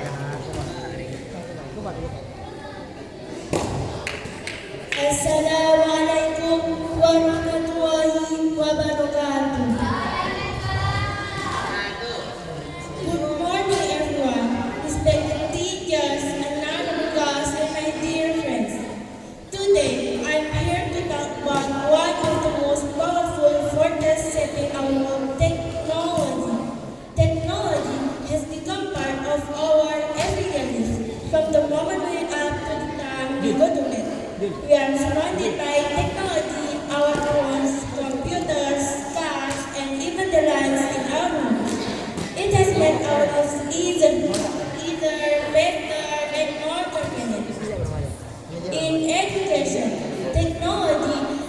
Assalamualaikum warahmatullahi wabarakatuh. Good morning, everyone. Respected teachers, honorable guests, and my dear friends. Today, I'm here to talk about one of the most powerful forces shaping our world, technology. Technology has become part of our everyday lives. From the moment we wake up to the time we go to bed, we are surrounded by technology, our phones, computers, cars, and even the lights in our homes. It has made our lives easier, better, and more convenient. In education, technology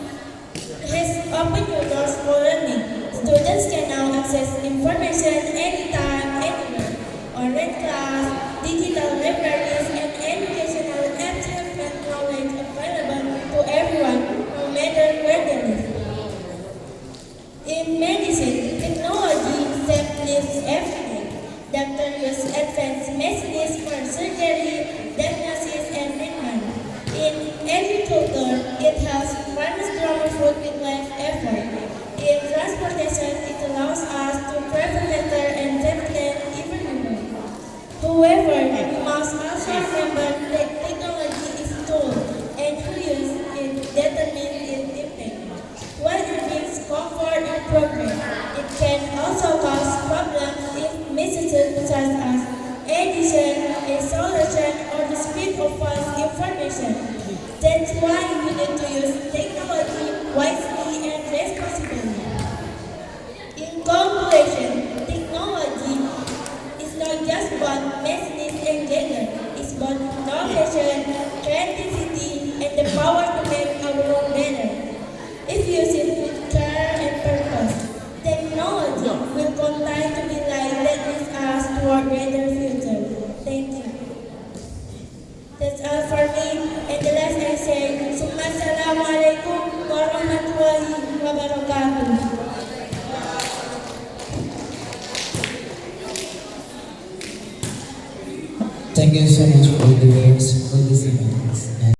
has opened new doors for learning. Students can now access information anytime, anywhere. Online class, digital libraries, and educational apps have made knowledge available to everyone, no matter where they live. In medicine, technology saves lives every day. Doctors use advanced machines for surgery, diagnosis, and treatment. In agriculture, it helps farmers grow food with less effort. In transportation, it allows us to travel better and save land even more. However, we must also remember that technology is a tool, and who uses it determines its impact. While it brings comfort and progress, it can also cause problems if misused, such as addiction, isolation, or the spread of false information. That's why we need to use technology wisely and responsibly. In conclusion, technology is not just about machines and gender. It's about innovation, creativity, and the power to make our world better. If used with care and purpose, technology will continue to be light that leads us toward a better future. Thank you. That's all for me. And the last I say, Assalamualaikum warahmatullahi wabarakatuh. Thank you so much for the words for this evening.